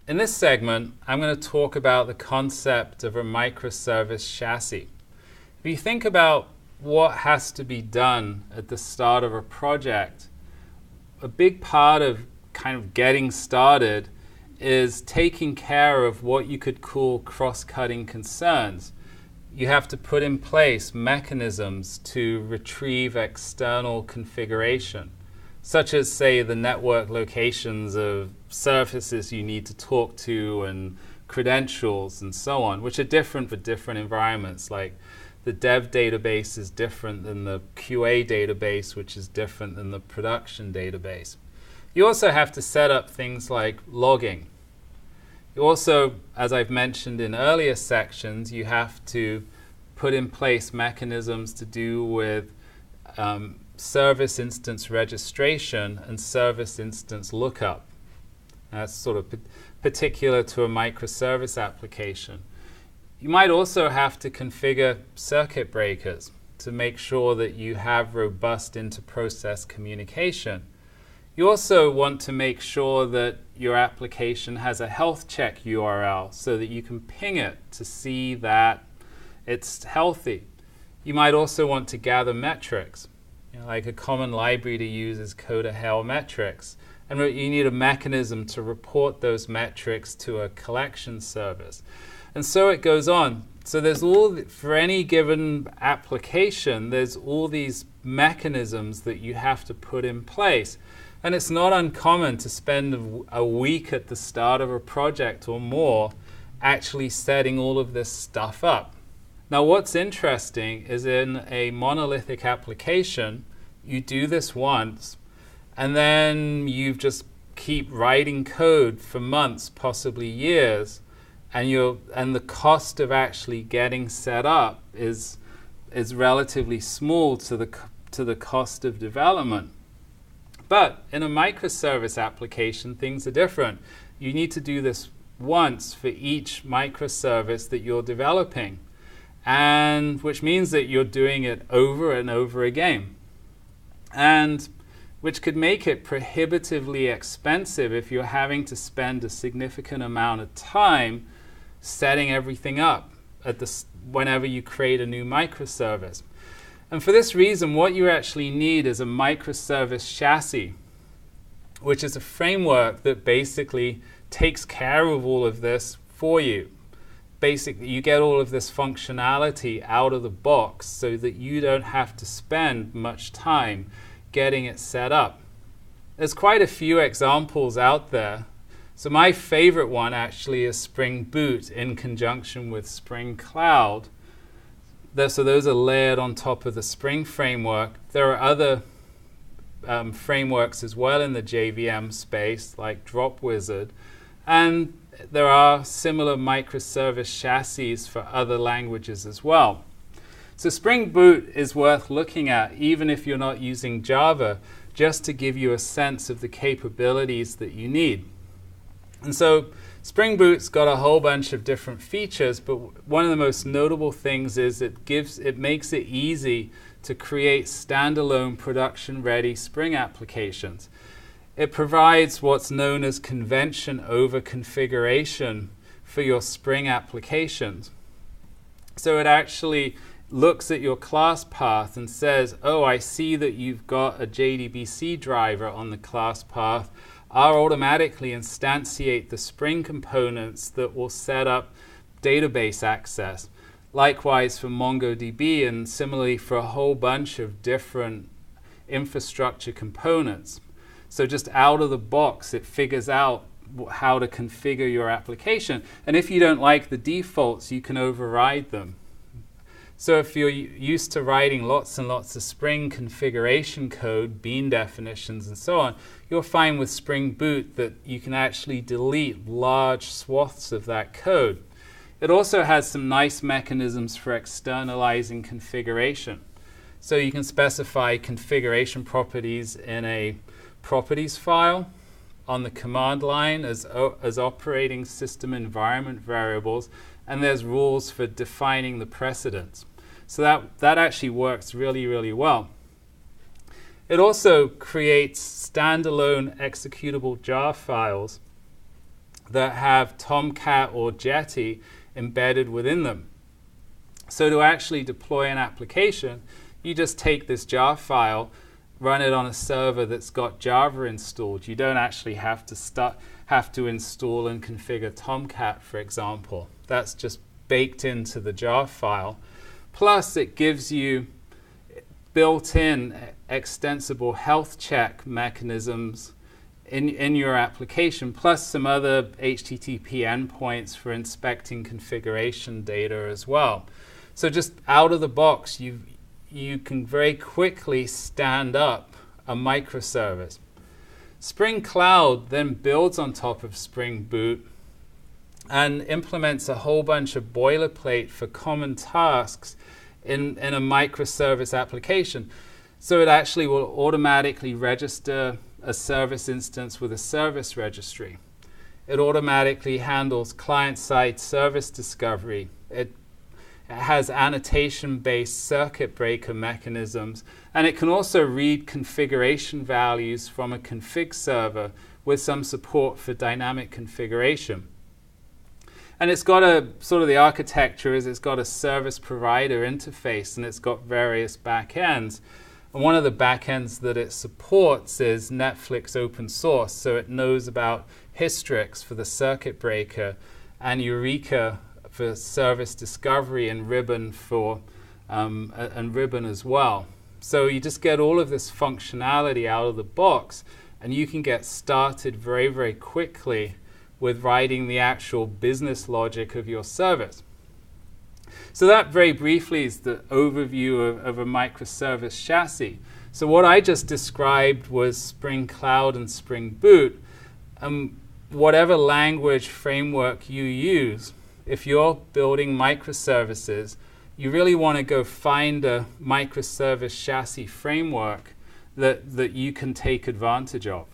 In this segment, I'm going to talk about the concept of a microservice chassis. If you think about what has to be done at the start of a project, a big part of kind of getting started is taking care of what you could call cross-cutting concerns. You have to put in place mechanisms to retrieve external configuration, such as, say, the network locations of surfaces you need to talk to and credentials and so on, which are different for different environments. Like the dev database is different than the QA database, which is different than the production database. You also have to set up things like logging. You also, as I've mentioned in earlier sections, you have to put in place mechanisms to do with service instance registration and service instance lookup. That's sort of particular to a microservice application. You might also have to configure circuit breakers to make sure that you have robust inter-process communication. You also want to make sure that your application has a health check URL so that you can ping it to see that it's healthy. You might also want to gather metrics. Like a common library to use is CodaHell metrics. And you need a mechanism to report those metrics to a collection service. And so it goes on. So there's for any given application, there's all these mechanisms that you have to put in place. And it's not uncommon to spend a week at the start of a project or more actually setting all of this stuff up. Now, what's interesting is in a monolithic application, you do this once, and then you just keep writing code for months, possibly years, and the cost of actually getting set up is relatively small to the cost of development. But in a microservice application, things are different. You need to do this once for each microservice that you're developing, and which means that you're doing it over and over again, and which could make it prohibitively expensive if you're having to spend a significant amount of time setting everything up whenever you create a new microservice. And for this reason, what you actually need is a microservice chassis, which is a framework that basically takes care of all of this for you. Basically, you get all of this functionality out of the box so that you don't have to spend much time getting it set up. There's quite a few examples out there. So my favorite one actually is Spring Boot in conjunction with Spring Cloud. So those are layered on top of the Spring framework. There are other frameworks as well in the JVM space, like Drop Wizard. And there are similar microservice chassis for other languages as well. So Spring Boot is worth looking at, even if you're not using Java, just to give you a sense of the capabilities that you need. And so Spring Boot's got a whole bunch of different features, but one of the most notable things is it makes it easy to create standalone production-ready Spring applications. It provides what's known as convention over configuration for your Spring applications. So it actually looks at your class path and says, oh, I see that you've got a JDBC driver on the class path. I'll automatically instantiate the Spring components that will set up database access. Likewise for MongoDB, and similarly for a whole bunch of different infrastructure components. So just out of the box, it figures out how to configure your application. And if you don't like the defaults, you can override them. So if you're used to writing lots and lots of Spring configuration code, bean definitions, and so on, you'll find with Spring Boot that you can actually delete large swaths of that code. It also has some nice mechanisms for externalizing configuration. So you can specify configuration properties in a properties file on the command line as operating system environment variables, and there's rules for defining the precedents. So that actually works really, really well. It also creates standalone executable jar files that have Tomcat or Jetty embedded within them. So to actually deploy an application, you just take this jar file, run it on a server that's got Java installed. You don't actually have to install and configure Tomcat, for example. That's just baked into the jar file. Plus, it gives you built-in extensible health check mechanisms in your application, plus some other HTTP endpoints for inspecting configuration data as well. So just out of the box, you can very quickly stand up a microservice. Spring Cloud then builds on top of Spring Boot and implements a whole bunch of boilerplate for common tasks in a microservice application. So it actually will automatically register a service instance with a service registry. It automatically handles client-side service discovery. It has annotation-based circuit breaker mechanisms, and it can also read configuration values from a config server with some support for dynamic configuration. And it's got the architecture is it's got a service provider interface, and it's got various backends. And one of the backends that it supports is Netflix open source, so it knows about Hystrix for the circuit breaker and Eureka for service discovery and Ribbon as well. So you just get all of this functionality out of the box, and you can get started very, very quickly with writing the actual business logic of your service. So that very briefly is the overview of a microservice chassis. So what I just described was Spring Cloud and Spring Boot. Whatever language framework you use, if you're building microservices, you really want to go find a microservice chassis framework that you can take advantage of.